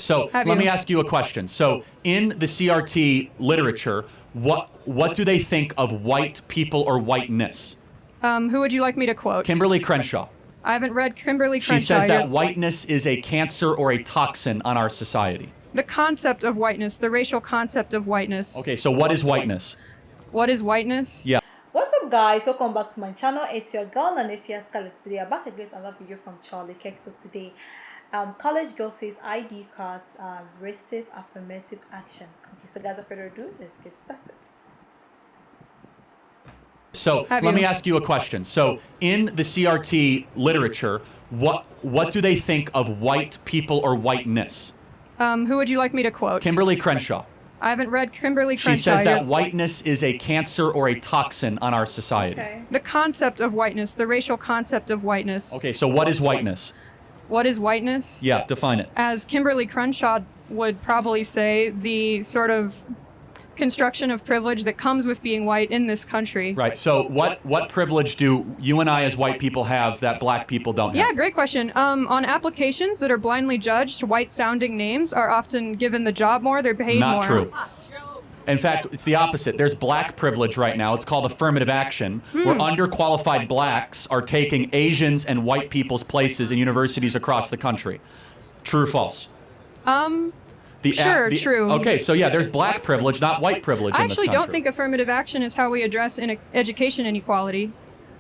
So let me ask you a question. So in the CRT literature, what do they think of white people or whiteness? Who would you like me to quote? Kimberly Crenshaw. I haven't read Kimberly Crenshaw She says that yet. whiteness is a cancer or a toxin on our society. The concept of whiteness, the racial concept of whiteness. Okay, so what is whiteness? What is whiteness? Yeah. What's up, guys? Welcome back to my channel. It's your girl Nanefia Scarlett. Today I'm back again with another video from Charlie Kirk. So today, college girl says ID cards are racist affirmative action. Okay, so guys, without further ado, let's get started. So let me ask you a question. So in the CRT literature, what do they think of white people or whiteness? Who would you like me to quote? Kimberly Crenshaw. I haven't read Kimberly Crenshaw She says that yet. whiteness is a cancer or a toxin on our society. Okay. The concept of whiteness, the racial concept of whiteness. Okay, so what is whiteness? What is whiteness? Yeah, define it. As Kimberly Crenshaw would probably say, the sort of construction of privilege that comes with being white in this country. Right, so what privilege do you and I as white people have that black people don't have? Yeah, great question. On applications that are blindly judged, white-sounding names are often given the job more, they're paid more. Not true. In fact, it's the opposite. There's black privilege right now. It's called affirmative action, where underqualified blacks are taking Asians and white people's places in universities across the country. True or false? True. Okay, so yeah, there's black privilege, not white privilege I in this actually country. don't think affirmative action is how we address education inequality.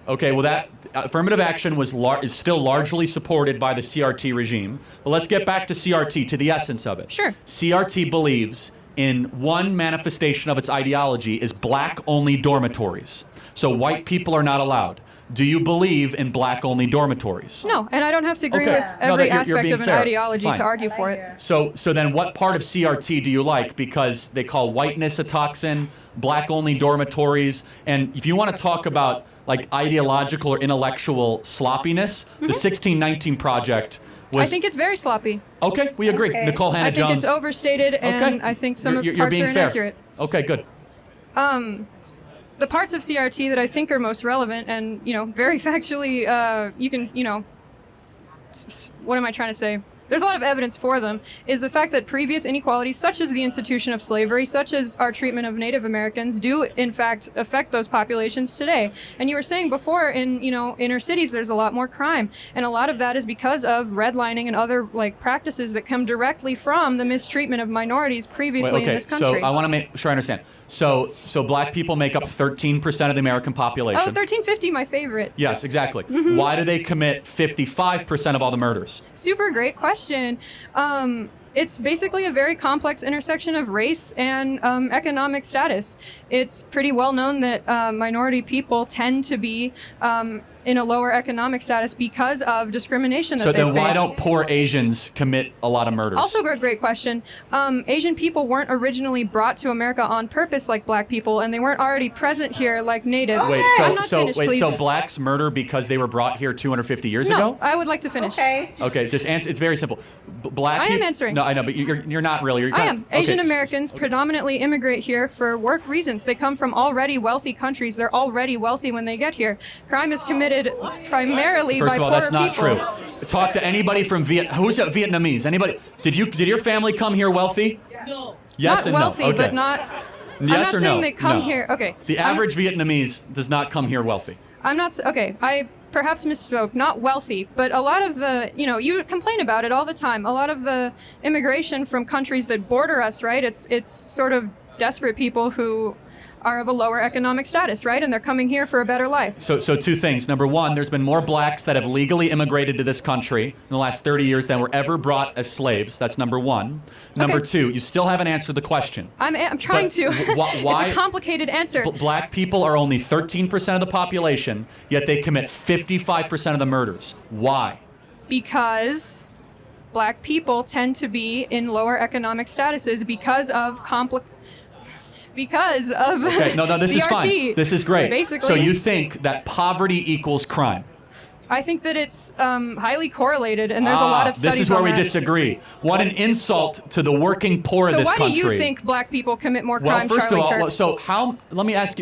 Okay, well that affirmative action is still largely supported by the CRT regime. But let's get back to CRT, to the essence of it. Sure. CRT believes in one manifestation of its ideology is black-only dormitories. So white people are not allowed. Do you believe in black-only dormitories? No, and I don't have to agree Okay. with No, every you're aspect being of an fair. ideology Fine. to argue for it. So then what part of CRT do you like? Because they call whiteness a toxin, black-only dormitories, and if you want to talk about like ideological or intellectual sloppiness, the 1619 Project was... I think it's very sloppy. Okay, we agree. Okay. Nicole I think Hannah-Jones. it's overstated, and I think some You're parts being are fair. inaccurate. Okay, good. The parts of CRT that I think are most relevant and, very factually, you can, what am I trying to say? There's a lot of evidence for them, is the fact that previous inequalities, such as the institution of slavery, such as our treatment of Native Americans, do in fact affect those populations today. And you were saying before, in inner cities, there's a lot more crime, and a lot of that is because of redlining and other practices that come directly from the mistreatment of minorities previously in this country. So I want to make sure I understand. So black people make up 13% of the American population. Oh, 1350, my favorite. Yes, exactly. Why do they commit 55% of all the murders? Super great question. It's basically a very complex intersection of race and economic status. It's pretty well known that minority people tend to be in a lower economic status because of discrimination that they face. So then why don't poor Asians commit a lot of murders? Also a great question. Asian people weren't originally brought to America on purpose like black people, and they weren't already present here like natives. Wait, I'm not finished, please. so blacks murder because they were brought here 250 years ago? No, I would like to finish. Okay. Okay, just answer. It's very simple. Black. I am answering. No, I know, but you're not really. You're I am. Asian okay. Americans predominantly immigrate here for work reasons. They come from already wealthy countries. They're already wealthy when they get here. Crime is committed primarily by First of all, poorer that's not people. true. Talk to anybody from who's Vietnamese? Anybody? Did your family come here wealthy? No. Yes Not and wealthy, no. Okay. but not. Yes I'm not or saying no? they come No. here. Okay. The average Vietnamese does not come here wealthy. I'm not. Okay. I perhaps misspoke. Not wealthy, but a lot of the. You complain about it all the time. A lot of the immigration from countries that border us, right? It's sort of desperate people who are of a lower economic status, right? And they're coming here for a better life. So two things. Number one, there's been more blacks that have legally immigrated to this country in the last 30 years than were ever brought as slaves. That's number one. Number two, you still haven't answered the question. I'm trying But to. why? It's a complicated answer. Black people are only 13% of the population, yet they commit 55% of the murders. Why? Because black people tend to be in lower economic statuses because of Okay, no, this is CRT, fine. This is great. Basically. So you think that poverty equals crime? I think that it's highly correlated, and there's a lot of studies This is where on we that. disagree. What an insult to the working poor of So this why country. do you think black people commit more Well, crime, first Charlie of all, Kirk? so how? Let me ask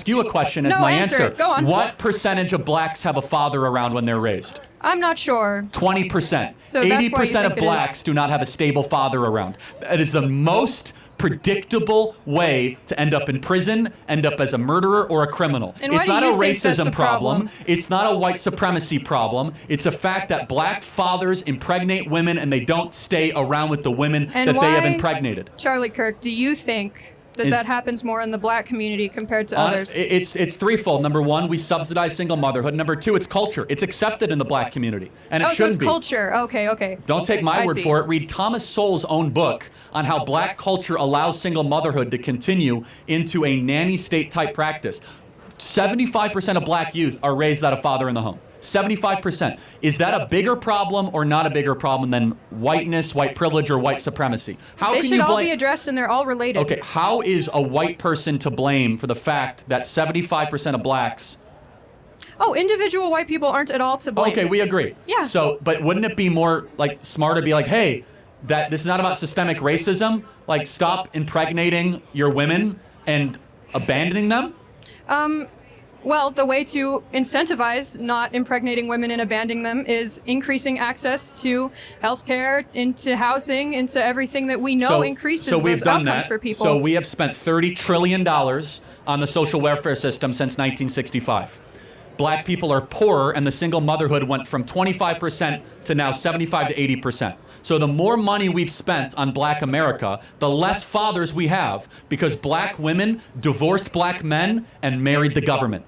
you a question as No, my answer it. Go on. What percentage of blacks have a father around when they're raised? I'm not sure. 20%. So that's why you 80% of think it is. blacks do not have a stable father around. It is the most predictable way to end up in prison, end up as a murderer or a criminal. And why It's do not you a think that's racism a problem? It's not a white supremacy problem. It's a fact that black fathers impregnate women and they don't stay around with the women And that they have why- impregnated. Charlie Kirk, do you think that Is- that happens more in the black community compared to others? It's threefold. Number one, we subsidize single motherhood. Number two, it's culture. It's accepted in the black community, and it so shouldn't it's be. culture. Okay. Don't take my I word see. for it. Read Thomas Sowell's own book on how black culture allows single motherhood to continue into a nanny state type practice. 75% of black youth are raised out of father in the home. 75%. Is that a bigger problem or not a bigger problem than whiteness, white privilege, or white supremacy? How They can should you all blame? be addressed, and they're all related. Okay, how is a white person to blame for the fact that 75% of blacks? Oh, individual white people aren't at all to blame. Okay, we agree. Yeah. So, but wouldn't it be more like smart to be like, hey, that this is not about systemic racism. Like, stop impregnating your women and abandoning them. Well, the way to incentivize not impregnating women and abandoning them is increasing access to healthcare, into housing, into everything that we know increases so we've those done outcomes that. for people. So we have spent $30 trillion on the social welfare system since 1965. Black people are poorer, and the single motherhood went from 25% to now 75 to 80%. So the more money we've spent on black America, the less fathers we have, because black women divorced black men and married the government.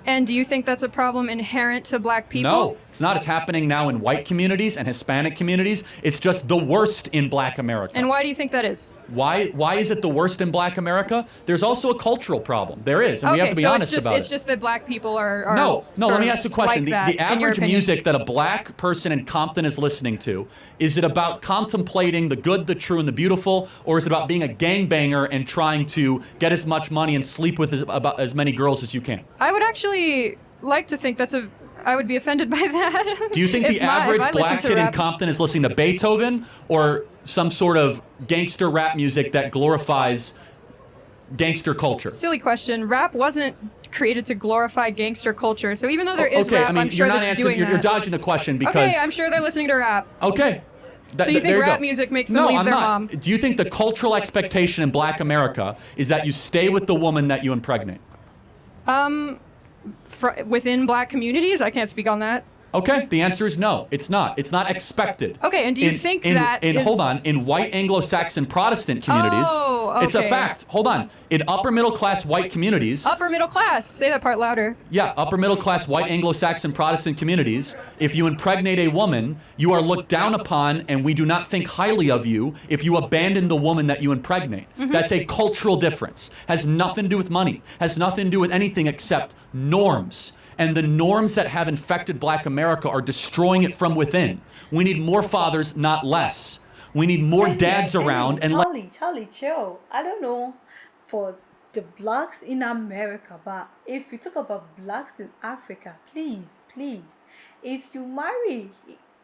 And do you think that's a problem inherent to black people? No, it's not. It's happening now in white communities and Hispanic communities. It's just the worst in black America. And why do you think that is? Why is it the worst in black America? There's also a cultural problem. There is, and we have to be honest about it. It's just that black people are No, sort let me of ask you a question. like that, The in your average opinion. music that a black person in Compton is listening to, is it about contemplating the good, the true, and the beautiful, or is it about being a gangbanger and trying to get as much money and sleep with about as many girls as you can? I would actually like to think I would be offended by that. Do you think the average black kid in Compton is listening to Beethoven or some sort of gangster rap music that glorifies gangster culture? Silly question. Rap wasn't created to glorify gangster culture. So even though there is Okay, rap, I mean, I'm sure you're not that's answering. doing You're that. dodging the question because. Okay, I'm sure they're listening to rap. Okay. So you think there rap go. music makes them No, leave I'm their not. mom? Do you think the cultural expectation in black America is that you stay with the woman that you impregnate? Within black communities? I can't speak on that. Okay, the answer is no. It's not. It's not expected. Okay, and do you think that is... Hold on. In white Anglo-Saxon Protestant communities, Oh, it's a okay. fact. Hold on. In upper middle class white communities, Upper middle class. Say that part louder. yeah, upper middle class white Anglo-Saxon Protestant communities, if you impregnate a woman, you are looked down upon and we do not think highly of you if you abandon the woman that you impregnate. Mm-hmm. That's a cultural difference. Has nothing to do with money. Has nothing to do with anything except norms. And the norms that have infected black America are destroying it from within. We need more fathers, not less. We need more dads around and Charlie, chill. I don't know for the blacks in America, but if you talk about blacks in Africa, please, if you marry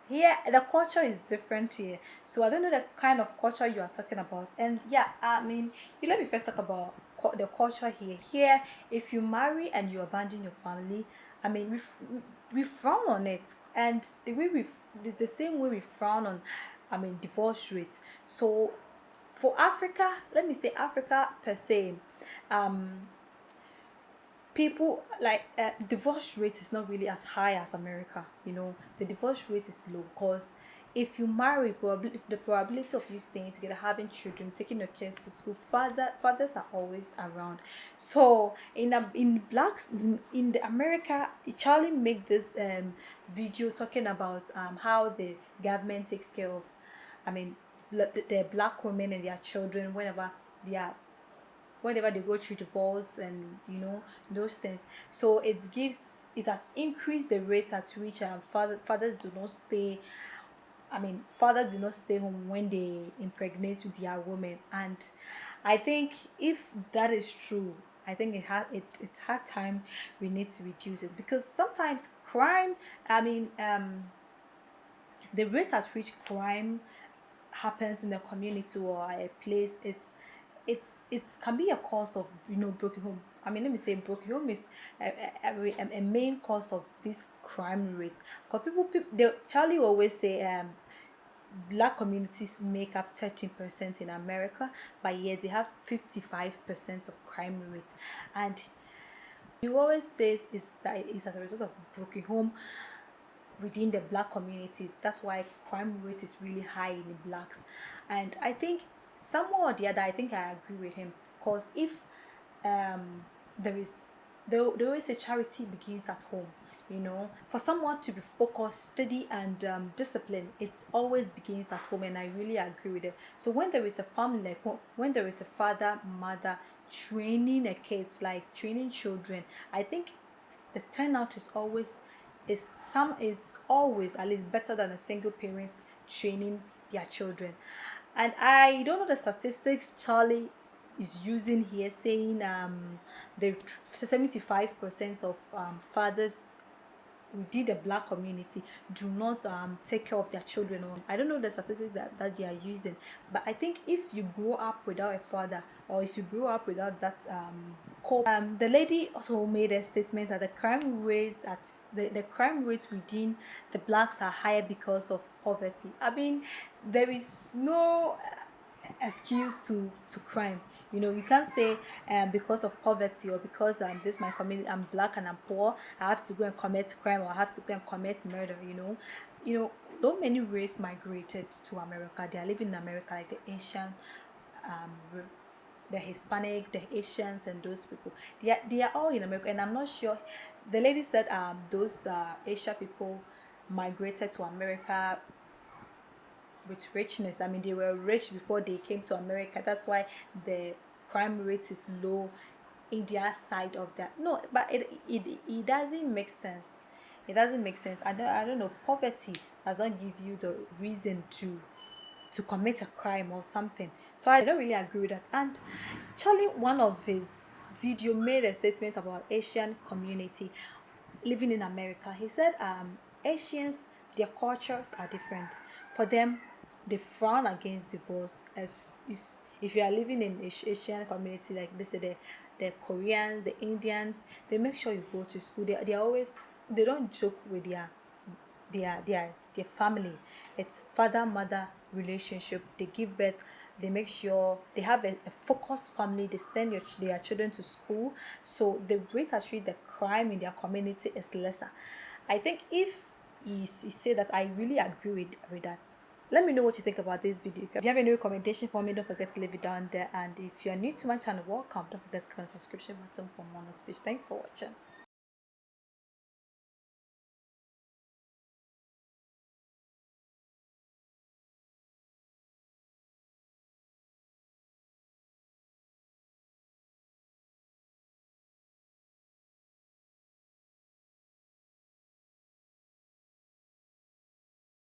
here, the culture is different here. So I don't know the kind of culture you are talking about. And yeah, I mean, you let me first talk about the culture here. Here, if you marry and you abandon your family, I mean, we frown on it, and the same way we frown on, I mean, divorce rate. So for Africa, let me say Africa per se, people like divorce rate is not really as high as America. You know, the divorce rate is low because if you marry, the probability of you staying together, having children, taking your kids to school, fathers are always around. So in blacks in the America, Charlie made this video talking about how the government takes care of, I mean, the black women and their children whenever they go through divorce and you know those things. So it has increased the rate at which fathers do not stay. I mean, fathers do not stay home when they impregnate with their women, and I think if that is true, I think it's hard time we need to reduce it, because sometimes crime, I mean, the rate at which crime happens in the community or a place, it's can be a cause of, you know, broken home. I mean, let me say broken home is a main cause of this crime rate. Because Charlie always say black communities make up 13% in America, but yet they have 55% of crime rate. And he always says is that it's as a result of broken home within the black community. That's why crime rate is really high in the blacks. And I think somehow or the other, I think I agree with him, because if there is, they always say charity begins at home. You know, for someone to be focused, steady, and disciplined, it always begins at home, and I really agree with it. So when there is a family, like when there is a father, mother training a kids, like training children, I think the turnout is always at least better than a single parent training their children. And I don't know the statistics Charlie is using here, saying the 75% of fathers within the black community do not take care of their children. Or I don't know the statistics that they are using, but I think if you grow up without a father, or if you grow up without that the lady also made a statement that the crime rates the crime rates within the blacks are higher because of poverty. I mean, there is no excuse to crime. You know, you can't say because of poverty, or because this my community, I'm black and I'm poor, I have to go and commit crime, or I have to go and commit murder. So many races migrated to America. They are living in America, like the Asian, the Hispanic, the Asians, and those people. They are all in America, and I'm not sure. The lady said those Asian people migrated to America with richness. I mean, they were rich before they came to America. That's why the crime rate is low in their side of that. No, but it doesn't make sense. It doesn't make sense. I don't know. Poverty does not give you the reason to commit a crime or something. So I don't really agree with that. And Charlie, one of his video made a statement about Asian community living in America. He said Asians, their cultures are different. For them, they frown against divorce. If you are living in Asian community, like they say, the Koreans, the Indians, they make sure you go to school. They don't joke with their family. It's father mother relationship. They give birth, they make sure they have a focused family. They send their children to school, so the rate at which the crime in their community is lesser. I think if he say that, I really agree with that. Let me know what you think about this video. If you have any recommendation for me, don't forget to leave it down there. And if you're new to my channel, welcome. Don't forget to click on the subscription button for more notifications. Thanks for watching.